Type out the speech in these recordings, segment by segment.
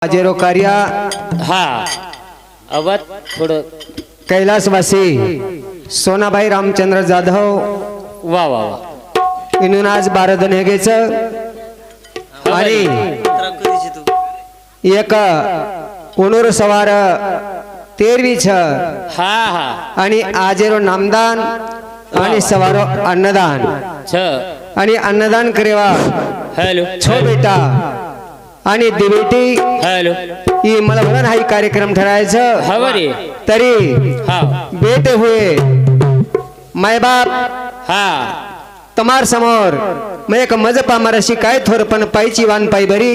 आजेरो कार्य हा अवध थोडं कैलासवासी सोनाबाई रामचंद्र जाधव वा वा वा इनून आज 12 जण हे घ्यायचं आणि एक उनूर सवार 13 हा हा आणि आजेरो नामदान आणि सवारो अन्नदान छ आणि अन्नदान करेवा हॅलो छो बेटा आणि दिवेटी हॅलो ही मला म्हणून हा कार्यक्रम ठरायचं हवरे तरी हा बेटे हुए माय बाप हा तमार समोर मैं एक मजपा मराशी काय थोर पण पायची वान पाय बरी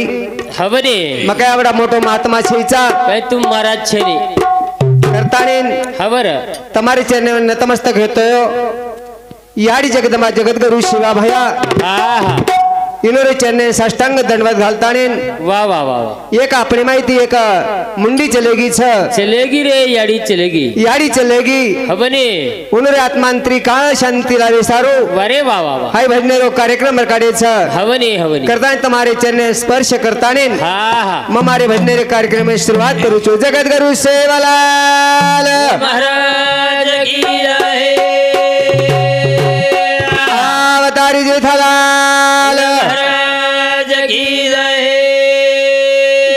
हवरे मग काय एवढा मोठो महात्मा छेचा काय तुम महाराज छेरी करताने हवर तमारे चरणे नतमस्तक घेतोय याडी जगदमा जगद्गुरु शिवा भया हा हा इनोरे चरणे साष्टांग दंडवत घालताने वा वा वा वा एक अपनी माहिती एक मुंडी चलेगी चलेगी रे याडी चलेगी याडी चलेगी हवने उनरे आत्मांतरी काळ शांतीला विसारो वरे वा वा वा हाय भजनेरो कार्यक्रम रकाडेच हवने हवने करताने तुम्हारे चरणे स्पर्श करताने हा हा हमारे भजनेरे कार्यक्रम में शुरुआत करू छो जगद्गुरु सेवालाल महाराज की जय अवतारी जेठालाल महाराज की जय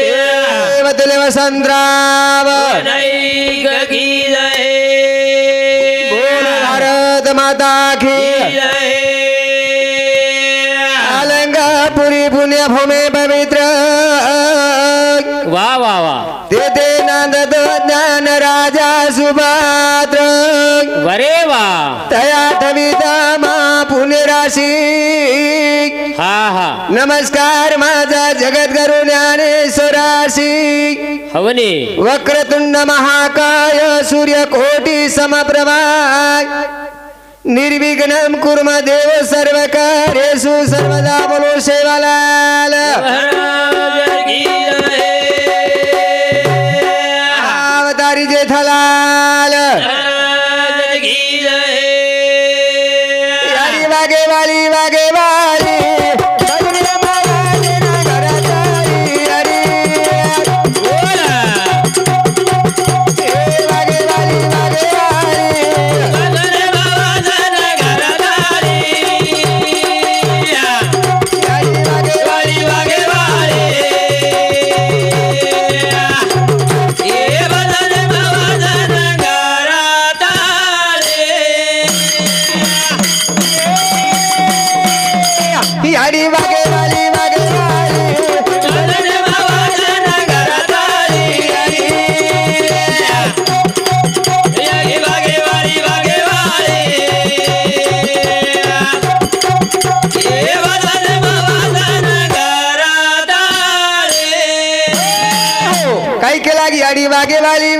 देवतले वसंतराव नैक की जय बोल भारत माता की जय अलंकापुरी पुण्य भूमि पवित्र वा वा वा ते दे नंद ज्ञान राजा सुभाद्र वरे वा तया ठविता मा पुण्यराशी हा हा नमस्कार माझा जगद्गुरु ज्ञानेश्वराशी हवने वक्रतुंड महाकाय सूर्यकोटि समप्रभा निर्विघ्नं कुर्म देव सर्वकार्येषु सर्वदा बोलो सेवालाल महाराज की जय अवतारी जेठालाल महाराज की जय यारी वागे वाली बजरी मावाली ना घराचारी यारी बोला वागे वाली बजरे बाबा जन घरदारी यारी वागे वाली वागे वाली ये बजरे बाबा जन घरदारी यारी वागे वाली बजरे बाबा जन घरदारी यागी वागे वाली वागे वाली ये बजरे बाबा जन घरदारी काही केला की याडी वागे वाली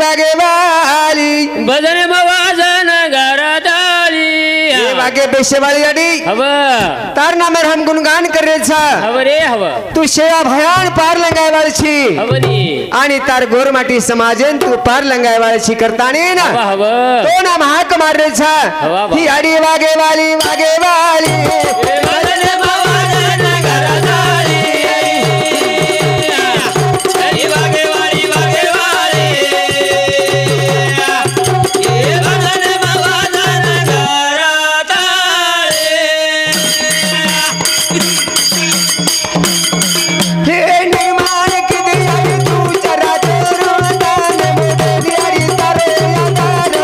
बजरे बाबा जन घरदारी ये वागे पेशे वाली याडी हव तार नामे हम गुणगान कर रे छा हव रे हव तू सेवा भयान पार लंगाय वाळची हवनी आणि तार गोरमाटी समाजन तू पार लंगाय वाळची करताने ना हव हव तो ना महाक मार रे छा हवा बा. ही याडी वागे वाली बजरे बाबा जन घरदारी यागी वागे वाली वागे वाली ये बजरे बाबा जन घरदारी हे निर्माण की दियारी तू चरा चरुदान मुदे दियारी तारे यादार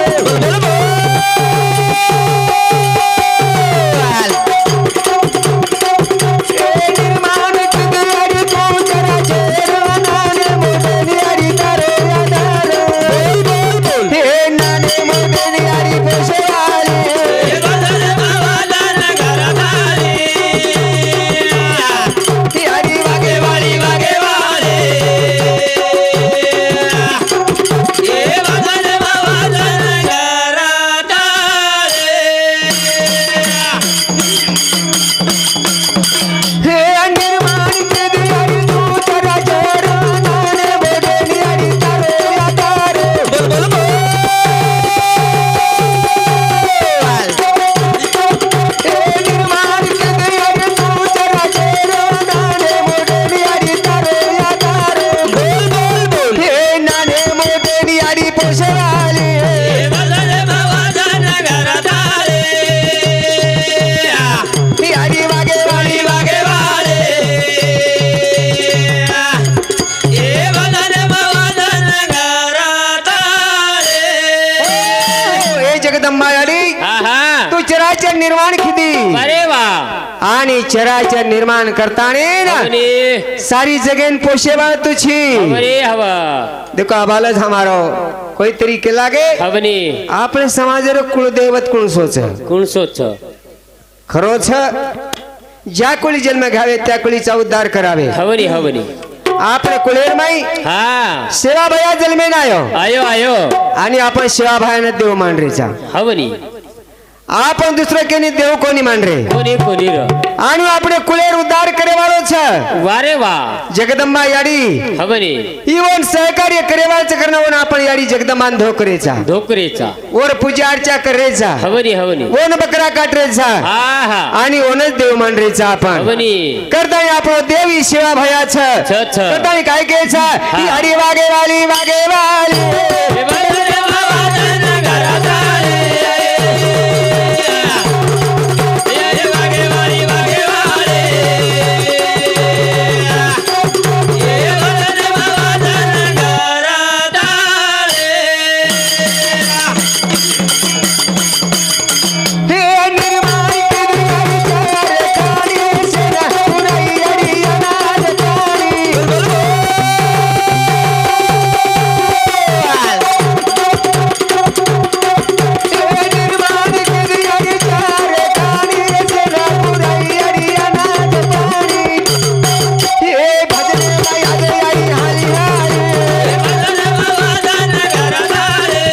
चराचर निर्माण करताने ना हवनी सारी जगह पोषेवा तुझी हवरे हवा देखो आबालज हमारो कोई तरीके लागे हवनी આપણે સમાજરો કુળદેવત કોણ સોચે कोण सोच ખરો છે જ્યા કોળી જન્મ ઘાવે त्या कोळीचा उद्धार करावे हवनी हवनी આપણે कुळेर माई हा सेवा भया जन्मेन आयो आयो आयो आणि आपण सेवा भयाने देव मान रेचा हवनी आपण दुसरं केनी देव कोणी मान रे कोणी कोणी र आणि આપણે कुळेर उद्धार करे वाळो છે वारे वा जगदंबा याडी हवनी ईवन सहकार्य करेवाच करणावन आपण याडी जगदंबान धो करेचा धोकरेचा और पूजा अर्चा करेचा हवनी हवनी ओन बकरा काटरेचा हा हा आणि ओनच देव मान रेचा आपण हवनी करतानी आपण देवी सेवा भया छ छ छ करतानी काय केचा ही हरी वागे वाली हे बरे बाबाजन घरादारे हे वागे वाली वागे वाले हे बरे बाबाजन घरादारे हे निर्माण केली चार काळी सेना पुराई अडी अनाज काळी हे निर्माण केली चार काळी सेना पुराई अडी अनाज काळी हे भजन माई आगे आई हाली हाली बरे बाबाजन घरादारे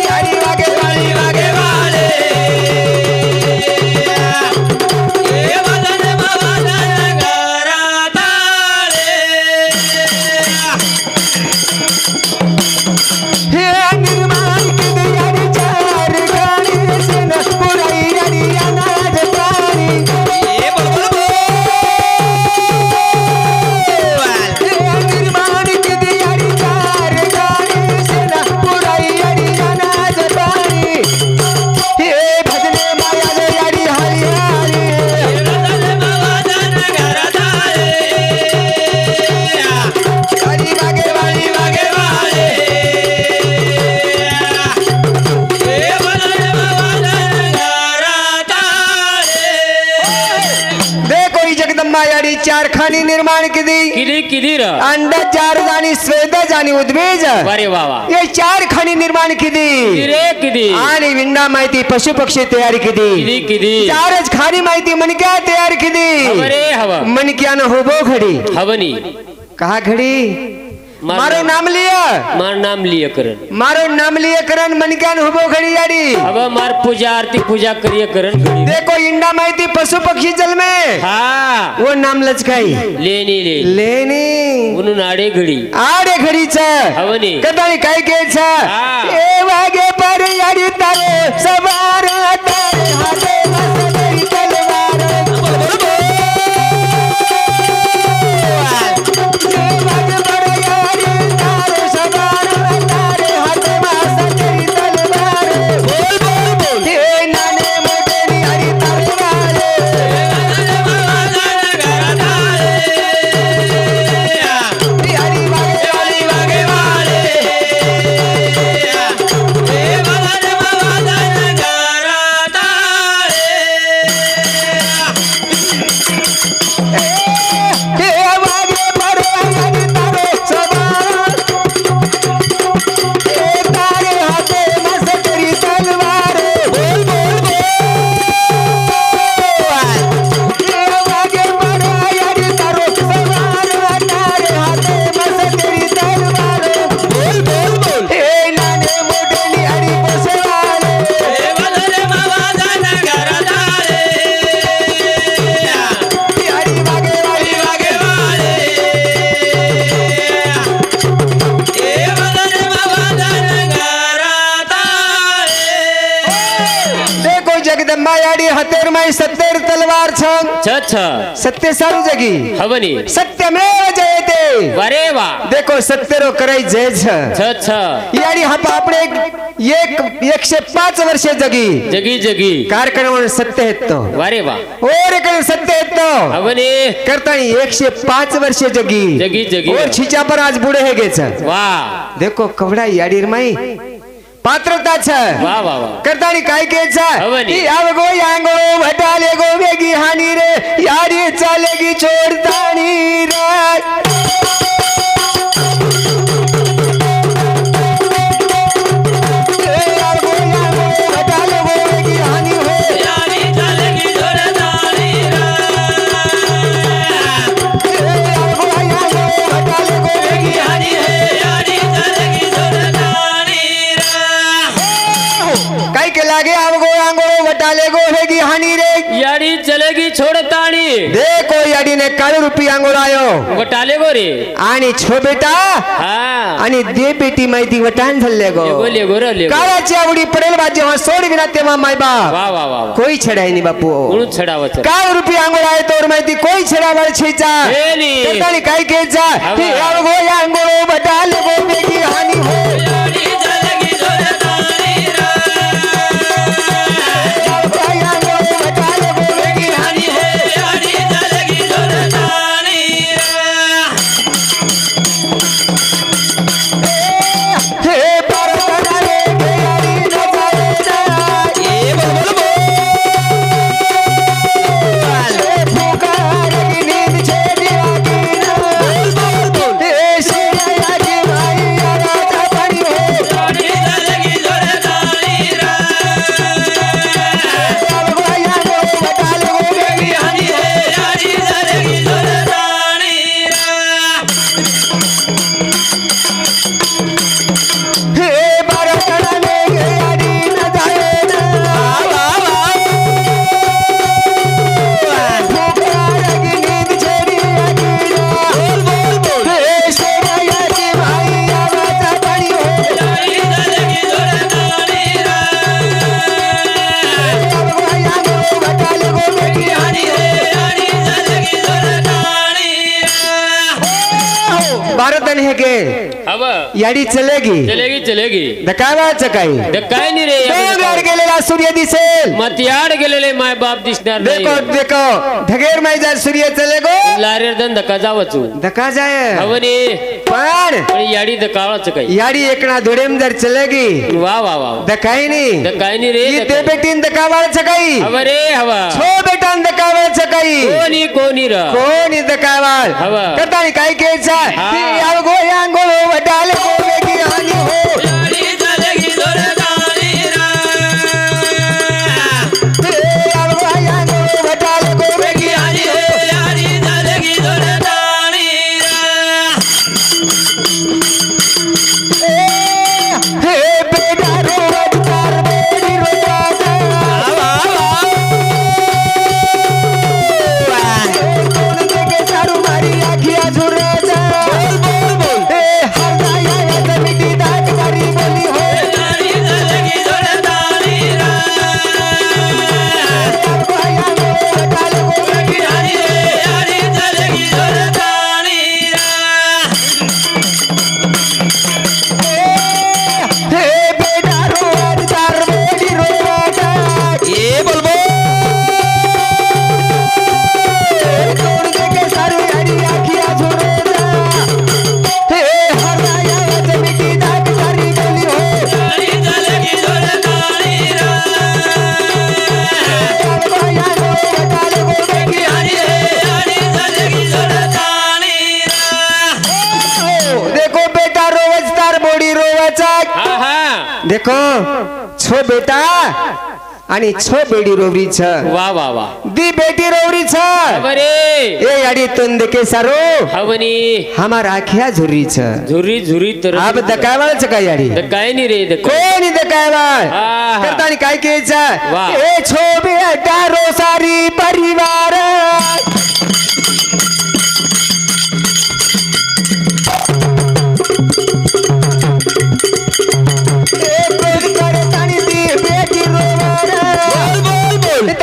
हरी वागे वाली वागे वाले हे बरे बाबाजन घरादारे हे निर्माण केली चार काळी सेना पुराई अडी अनाज काळी हे बोल निर्माण किती अडी चार गाडी सेना पुराई अडी अनाज पाणी हे भजने माया रे अडी हरी हरी बरे बाबाजन घरादारे हरी वागे वाली वागे वाले हे बरे बाबाजन घरादारे देखो ही जगदंबा याडी चार खानी निर्माण किती किली किली र अंडा चार जाणी स्वेदज आणि उद्भेज वारे वावा हे चार खानी निर्माण किती किरे किदी आणि विंडा माहिती पशु पक्षी तयार किदी किती किदी चारच खानी माहिती मनक्या तयार किती हवरे हवा मनक्यानं होबो घडी हवनी कहा घडी मारो मारो नाम लिया मार नाम लिया करण मारो नाम लिए करण मनक्यान होबो घडी याडी अब मार पूजा आरती पूजा करिए करण घड़ी देखो इंडा माहिती पशु पक्षी जल में हा वो नाम लचकाई लेनी ले लेनी म्हणून आडे घडी आडे घडीच हवनी कदाळी काय केच हा. ए वागे पर याडी तारे सवार तारे हाते मसदरी तलवार ए वागे पर याडी तारे सवार तारे हाते मसदरी तलवार बोल बोल बोल हे नाने मोठे याडी तारे वाले हरी वागे वाली वागे वाले हे बरे बाबाजन घरादारे हे वागे पर याडी तारे सवार ए तारे हाते मसदरी तलवार बोल बोल बोल हे वागे पर याडी तारे सवार तारे हाते मसदरी तलवार बोल बोल बोल हे नाने मोठेली अडी बसवाले हे बरे बाबाजन घरादारे हरी वागे वाली वागे वाले हे बरे बाबाजन घरादारे देखो जगदंबा याडी हतेर माई 70 तलवार छन छ छ सत्य सारू जगी हवनी सत्यमेव जयते वारे वा देखो सत्यरो कराई जय छ छ छ याडी हा आपले एक 105 वर्षे जगी जगी जगी कार्यक्रम सत्य हेतो वारे वा और एक सत्य हेतो हवनी करतानी 105 वर्षे जगी जगी जगी और छिचा पर आज बुढे हे गेच वा देखो कवडा याडीर माई पात्रता छ वा वा वा करतानी काय केचा हवनी. ई आवगो यांगो भटाले गो वेगी हानी रे यारी चालेगी छोड़तानी रे लागे आवगो आंगो वटाले गो हेगी हानी रे यारी चलेगी छोड़तानी देखो याडी ने काळू रुपी आंगो लायो वटाले गो रे आणि छो बेटा हा आणि दे बेटी माहिती वटान झल्ले गो ले गो रे काळाची आवडी पडेल बा जेव्हा सोड विना तेव्हा माय बाप वा वा वा कोई छडाय नी बापू म्हणून छडावच काळू रुपी आंगो लाय तोर माहिती कोई छडावर छेचा हेनी. करतानी काय केचा हवा. ही आवगो आंगो वटाले गो वेगी हानी हो भारतन है के अब याडी चलेगी चलेगी चलेगी दकावाचं काही काय नाही रे डोंगर गेलेला सूर्य दिसेल मतियाड गेलेले माय बाप दिसणार नाही देखो देखो ढगेर माई जर सूर्य चले गो लारेर दन धक्का जावचू धक्का जाय हवनी पण याडी धकावाच काही याडी एकना धुडेम जर चलेगी वा वा वा दकाई नहीं धकाय नाही रे ये ते बेटीन दकावाचं काही हव रे हवा छो बेटान दकावाचं काही कोणी र कोणी दकावाल हवा. करतानी काय केचा हा. ती आवगो यांगो वटाले गो वेगी हानी हो आवगो यांगो वटाले गो वेगी हे बेटा रोज चार बेड़ी रोजाना कौन देखे सारू मारी आखिया झुरेजा हे हर जाया जमीटी दाग मारी बोली हो आवगो यांगो वटाले गो वेगी हे बेटा रोज चार बेड़ी रोजाना कौन देखे सारू यारी आखिया झुरेजा हे हर जाया जमीटी दाग मारी बोली हो आवगो यांगो वटाले गो वेगी देखो बेटा रोज तार बोडी रोवाचा हा हा देखो छो बेटा आणि छो बेडी रोवरी छ वा वा वा दी बेटी रोवरी छ अरे ए याडी तुंद के सारो हवनी हमार आखिया झुरी छ झुरी झुरी तर अब दकावाल छ का याडी काय नाही रे कोणी दकावाल हा, हा. करतानी काय केच वाह. ए छो बेटा रोसारी परिवार ए बेटी करतानी दी बेटी रोवार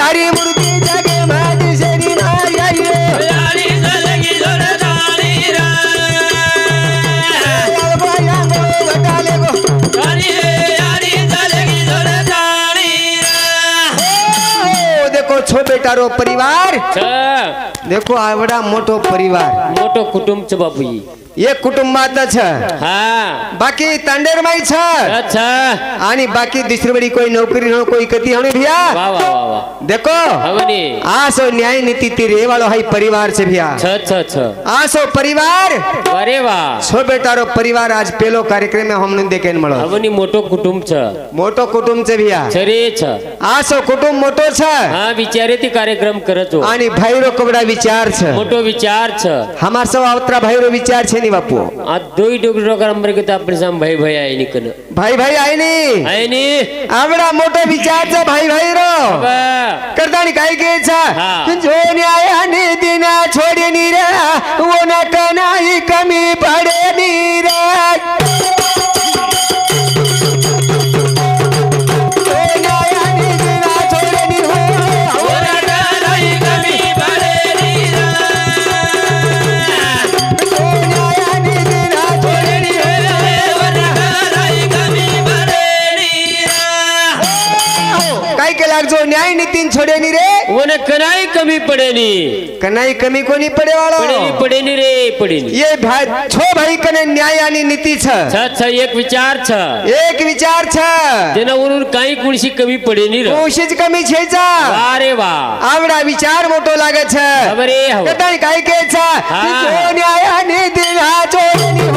तारी मूर्ती जगे माझी शरी नाही आई रे आवगो यांगो वटाले गो ओ, देखो छो बेटा रो परिवार छ देखो आवडा मोठो परिवार मोठो कुटुंब छ बापू एक कुटुंबात छ हाँ बाकी तांडेरमाई छ अच्छा आणि बाकी दूसरी बड़ी कोई नौकरी हो कोई कती होने भैया वाह वाह वाह वाह देखो हवनी आसो न्याय नीति तेरे वालो है परिवार से भैया छ छ छ आसो परिवार अरे वाह छो बेटारो परिवार आज पेलो कार्यक्रम में हमने देखे मळो हवनी मोठो कुटुंब छ मोटो कुटुंब से भैया छरे छ आसो कुटुंब मोटो छ हाँ विचारे ती कार्यक्रम करत हो आणि भाईरो कबडा विचार छ मोठो विचार छ हमार सब आवतरा भाईरो विचार छे नी बापू आ दोई डोगरो कर अंबर के अपने साम भाई भाई आई निकन भाई भाई आई नी आई नी आवडा मोटो विचार छ भाई भाईरो बा करतानी काय के छ हाँ. जो न्याय आणि दिना छोडी नी रे वो न कनाई कमी पडे नी रे जो न्याय आणि दिना छोडी नी हो जो न्याय आणि दिना छोडी नी हो काय केला जो न्याय नीतीन छोडे नी रे वन कनाई कमी पड़े नी कनाई कमी कोणी पडे वाळो पड़े नी रे पड़े नी ये भाई छो भाई कने न्याय आणि नीती छ छ छ एक विचार छ एक विचार छ जेना वरून काही कुणशी कमी पडे नी रे कोशिश कमी छेचा अरे वाह आवडा विचार मोटो लागे छ खबरे हो कताई काय के छ हाँ. जो न्याय आणि दिना छोडनी हो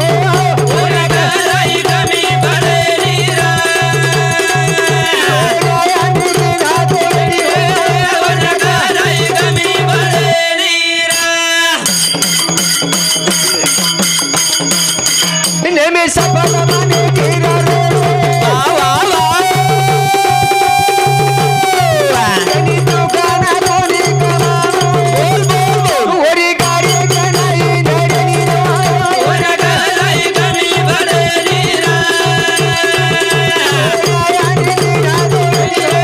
न्याय आणि दिना छोडनी हो नेहमी सफल माने गिरा रे कनी दुकाना कोणी कमावो ओरी गाडी कनाई धरणी रे न्याय आणि दिना छोडनी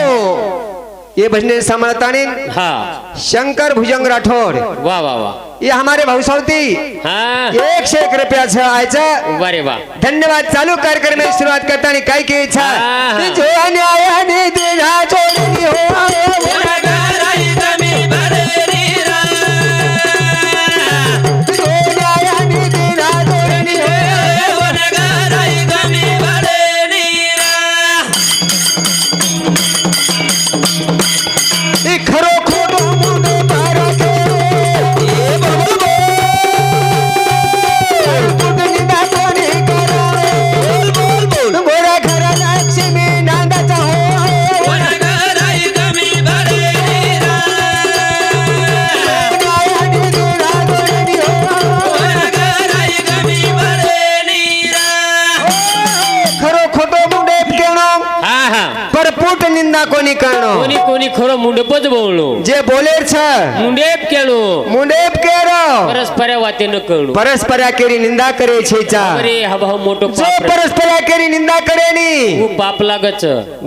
हो ये भजने समर्थाने हाँ शंकर भुजंग राठौर वाह वाह वाह ये हमारे भाऊसावती हाँ 101 रुपया छ आयचं वारे वाह धन्यवाद चालू कार्यक्रम में सुरुवात करताना काय की इच्छा हाँ. जो न्याय आणि दिना छोडनी हो जो न्याय आणि दिना छोडनी हो ई खरो खोटो मुंडे पारखे कुटुंबा कोणी करावे गोरा खरा लक्ष्मी नांदाचा हो न्याय आणि दिना छोडनी हो खरो खोटो मुंडे केणो हाँ हाँ परपूट निंदा कोणी करणो कोणी कोणी खरं मुंडपच बोललो जे बोलेर छ मुंडेप केलो मुंडेप केरो परस्पर वाते न कळलो परस्परा केरी निंदा करे छे चा अरे हा भाऊ मोठो जो पाप रे. परस्परा केरी निंदा करे नी वो पाप लागच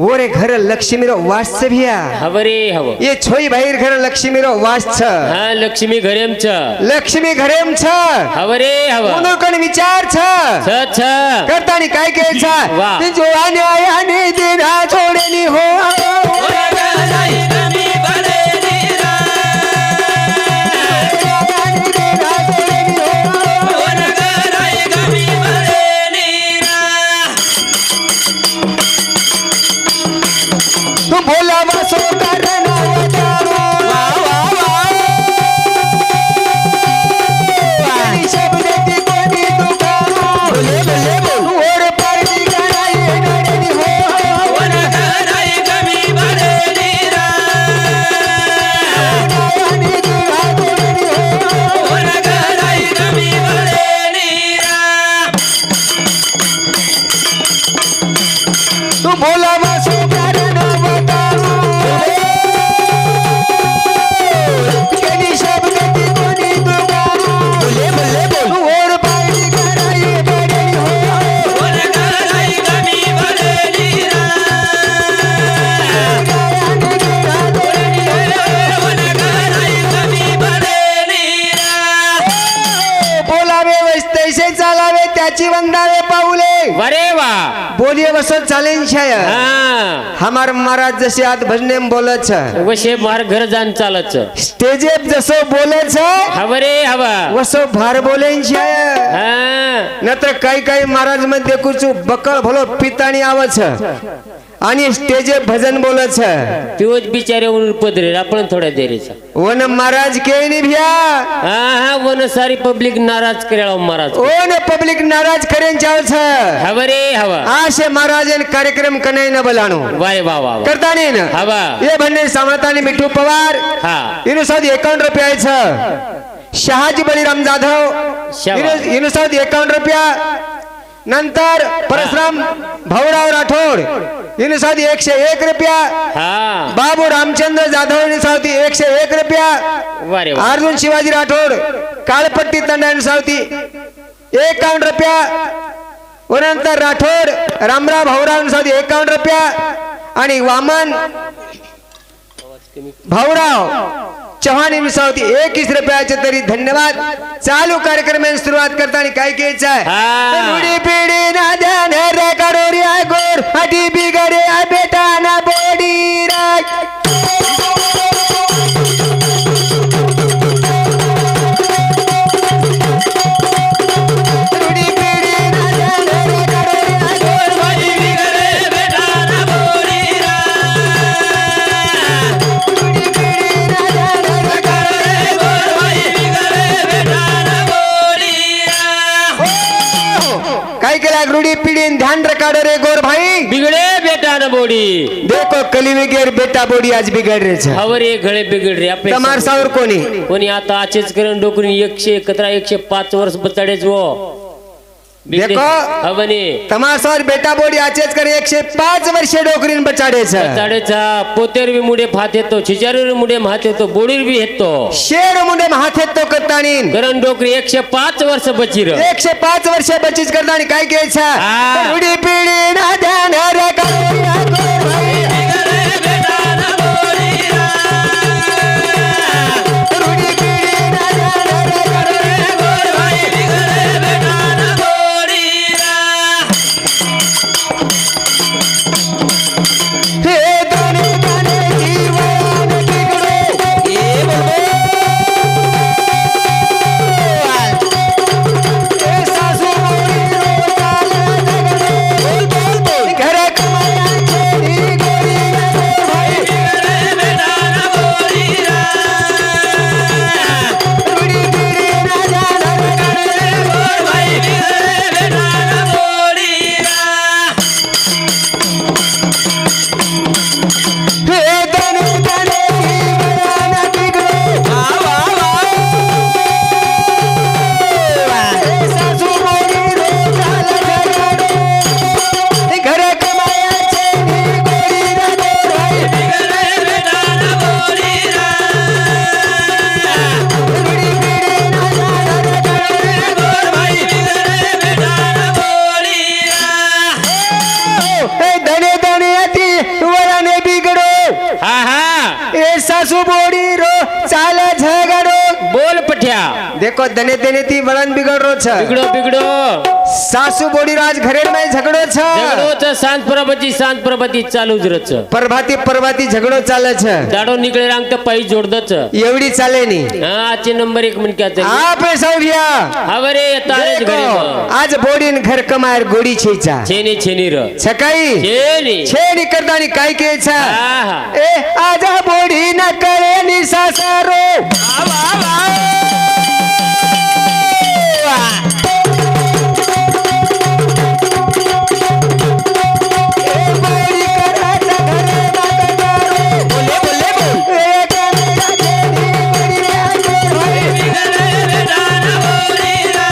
ओरे घर लक्ष्मीरो वास छ भिया हवरे हव ये छोई भाईर घर लक्ष्मीरो वास छ हाँ लक्ष्मी घरेम छ लक्ष्मी घरेम छ हवरे हव उनो कण विचार छ छ छ करतानी काय के छ वाह. जो अन्याय आणि दिना छोडनी हो आणि दिना छोडनी हो तू बोला वासो करना वजारो आणि शब्द ती कोणी दुकानो और परदी गणाई नडनी हो वंशाची वंदावे पाऊले वरे वा बोलिए वसत चालेन छाय हाँ हमार महाराज जसे आज भजने बोलत छ वशे मार घर जाण चालच स्टेजे जसो बोलत छ हवरे हवा वसो भार बोलेन छाय हाँ नंतर काही काही महाराज मध्ये कुछ बकळ भलो पिताणी आवत छ आणि स्टेजे भजन बोलत छ तेवच बिचारे उन पदरे आपण थोड्या देरीचा वन महाराज के नि भ्या हा वन सारी पब्लिक नाराज करेला महाराज ओने पब्लिक नाराज करेन चाव छ हवरे हवा आशे महाराजन कार्यक्रम कने न बोलाणो वारे वा वा वा. करता नहीं ना हवा ये भन्ने सामतानी मिठू पवार हा इनु साथ 51 रुपया छ शहाजी बळीराम जाधव शाबास. इनु साथ 51 रुपया नंतर परशुराम भाऊराव राठोड इनु साथ 101 रुपया हा बाबू रामचंद्र जाधव इनु साथ 101 रुपया वारे वा अर्जुन शिवाजी राठोड काळपट्टी तंडा इनु साथ 51 रुपया नंतर राठोड रामराव भाऊराव इनु साथ 51 रुपया आणि वामन भाऊराव चव्हाण इंसावती 21 रुपयाचे तरी धन्यवाद चालू कार्यक्रमाची सुरुवात करताना काय घ्यायचं हा. आहे रुडी पिढी ना ध्यान रे काडोरिया गोर हटी बिगडे आ बेटा ना बोडी राज रुडी पिढी ना ध्यान रे काडोरिया गोर भाई बिगड़े बेटा ना बोली रा रुडी पिढी ना ध्यान रे करे गोर भाई बिगड़े बेटा ना बोली रा काय केला रुडी पिढी ध्यान रखाडो रे गोर भाई बिगड़े बेटा ना बोली देखो कलिविगेर बेटा बोडी आज बिगड़ रे छे हवरे गळे बिगड़ रे आपले तमार सावर कोणी कोणी आता आचेच करून डोकरी 105 वर्ष बचाडेच वो देखो. हवने तमार सावर बेटा बोडी आचेच करे 105 वर्ष डोकरीन बचाडे छे बचाडेचा पोतेर बी मुडे फात येतो छिजारीर मुडे मात येतो बोडीर बी येतो शेर मुंडे हाथे तो करतानी करण डोकरी 105 वर्ष बचीर 105 वर्ष बचीच करतानी काय घ्यायचा हा. रुडी पिढी ना ध्यान रे काडोरिया गोर भाई रुडी पिढी ना ध्यान रे काडोरिया हे दाने दाने जीवन बिगड़े ये ए सासू मोरी रोताल जगड़े बोल बोल बोल घर कमाया छेड़ी गोरी रे भाई रुडी पिढी ना ध्यान रे काडोरिया हे दाने दाने जीवन बिगड़े ए सासू मोरी रोताल जगड़े घर कमाया छेड़ी गोरी रे भाई रुडी पिढी ना ध्यान रे काडोरिया हे धने धने अति वराने बिगड़ो हा हा ए सासू बोडी रो चाल झगड़ो बोल पठ्या देखो धने धने ती वळण बिगड़ो छ बिगड़ो बिगड़ो सासू बोडी राज घरेड में झगड़ो छ झगडोच सांत प्रभाती चालूच रच प्रभाती प्रभाती झगड़ो चाले छ दाडो निकळे रांग तर पायी जोडदच एवढी चाले नी हा आजचे नंबर 1 मिनिटाचे आप सौभिया हवरे तारेच देखो घरी आज बोडीन घर कमायर गोडी छेचा छेनी छेनी र छकाई छेनी छेनी करतानी काय केचा आहा ए आजा बोडी न करे नि सासारो ए बोडी कराचा घरे बागदारो बोले बोले बोल ए कन्या छेनी बोडी रे गोर भाई रुडी पिढी ना ध्यान रे काडोरिया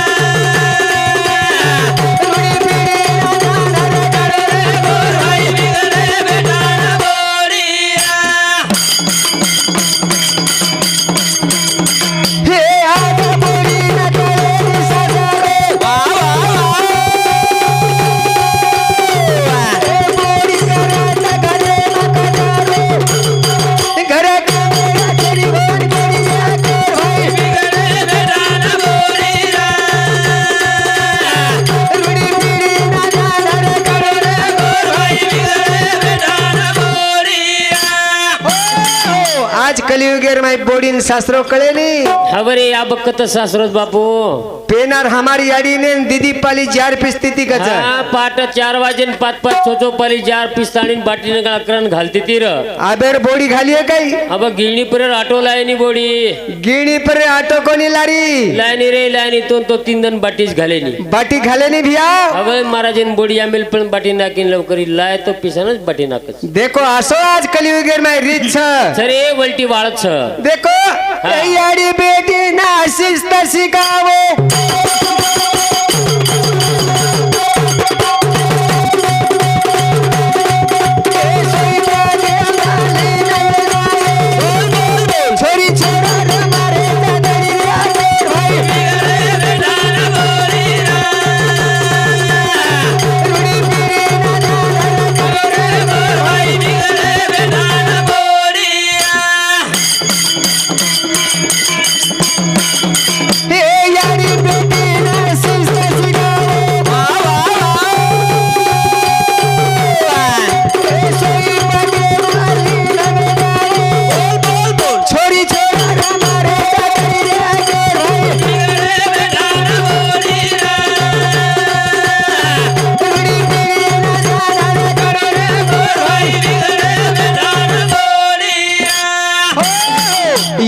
माहित बोडीन सासरो कळेली हवरे या बक्कत सासरोज बापू पेनार हमारी याडी ने दीदी पाली जार पिस्थिती कच हा पाट 4 वाजेन 5 छोचो पाली जार पिस्ताणीन बाटीने गळकरण घालती तीर आबेर बोडी घालिये काही अब गिळणी पर ऑटो लायनी बोडी गिणी पर आटो कोणी लारी लायनी रे लायनी तो 3 जण बाटीच घालेनी बाटी घालेनी भिया હવે महाराजन बोडी आमेल पण बाटी नाकीन लवकर लाय तो पिसानच बाटी नाकच देखो असो आज कलियुगेर में रीत छ सरे वलटी वाळत छ देखो ए याडी बेटी ना शिस्त शिकावो छोरी छोरा हमारे दादरी राजे भाई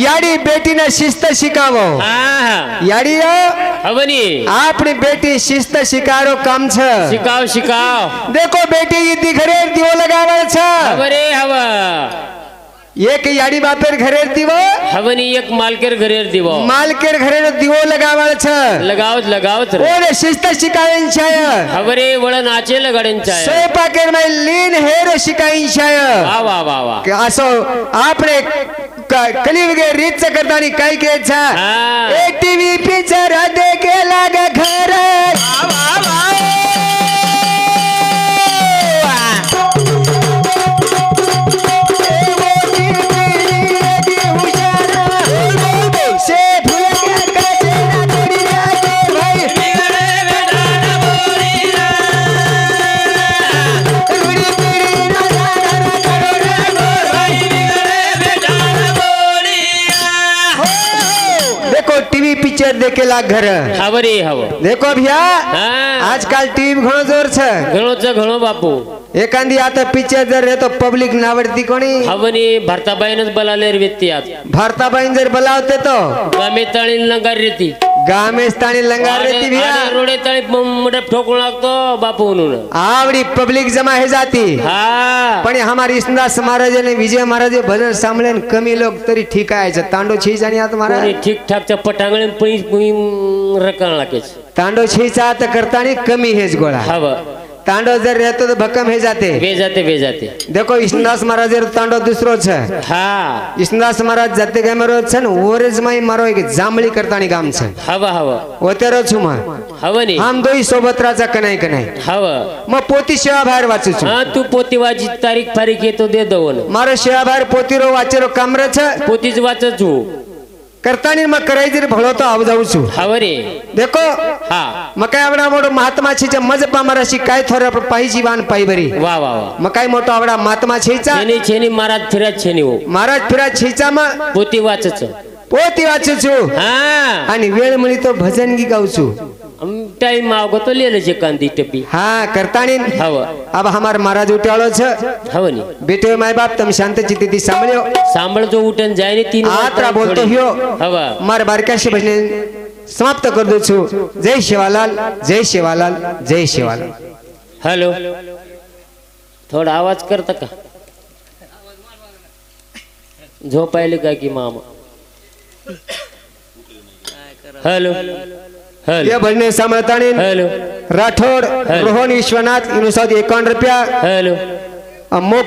याडी बेटीने शिस्त शिकावो याडी हवनी आपनी बेटी शिस्त शिकारो काम छ शिकाव शिकाव देखो बेटी इदी घरे दिवो लगावल छ हवरे हवा एक याडी बापेर घरे दिवो हवनी एक मालकेर घरेर दिवो मालकेर घरे दिवो लगावल छ लगावत रे ओरे शिस्त शिकावेन छाय हवरे वळ नाचे लगाडेन चाय स्वयंपाकेर में लीन हेर शिकाईन छाय वा वा वा वा કે આસો આપણે કલિયુગે રીત કરતાની કઈ કે છે એ ટીવી પિક્ચર દેખે લાગે ઘર पिक्चर देखेला घर हवरे हव देखो भैया आजकाल टीवी घणो जोर छ घणो बापू एखादी आता पिक्चर जर रे तो पब्लिक नावडती कोणी हवनी भारताबाईनच बलालेर व्यक्ती आत भारताबाईन जर बोलावते तो गामे तळील नगर रेती गामे स्थानी लंगार रेती भैया रोडे तळी मडप ठोकून लागतो बापू म्हणून आवडी पब्लिक जमा हे जाती हा पण हमारी इसदास महाराज ने विजय महाराज भजन सामळे कमी लोक तरी ठीक आहे तांडो छी जाणी आता महाराज ठीक ठाक च्या पटांगळे पुई रकण लागेच तांडो छीचा आता करतानी कमी हेच गोळा हव तांडो जर रहतो तो भक्कम हे जाते वे जाते देखो इसदास महाराज तांडो दूसरो छ हा इसदास महाराज जाते गए मरो छन ओरेज माई मारो एक जांभळी करतानी गाम छ हव ओतेरो छु मा हवनी हम दोई सोबतराचा कनाय हव मग पोती सेवा बाहेर वाचू छु हा तू पोती वाची तारीख फारीख येतो दे दवन मारो सेवा बाहेर पोतीरो वाचेरो कामरे छ पोतीच वाचत छु करतानी मग करायची भलो तो आव जाऊ छु हवरे देखो हा मग काय आवडा मोठो महात्मा छीचा मज पामराशी काय थोर पाहिजी वान पाई बरी वा वा वा मग काय मोठो आवडा महात्मा छीचा छेनी महाराज फिरत छेनी हो महाराज फिरा छीचा मग पोती वाचच पोती वाचू छु हा आणि वेळ मिळी तो भजन गी गाऊ छु टाइम आवगो तो ले ले कांदी टपी हा करतानी हव अब हमार महाराज उठालो छ हवनी बेटे माय बाप तुम शांत चित्ती सांभळ्यो सांभळ जो उठन जायने 3 आत्रा बोलतो ह्यो हवा मार बारकाशी भजन समाप्त कर दो छु जय शिवालाल जय शिवालाल जय शिवालाल हेलो थोड़ा आवाज करता का झोपायले का की मामा हेलो ये भजने समर्थानी हेलो राठौड़ रोहन विश्वनाथ 51 रुपया हेलो अमोक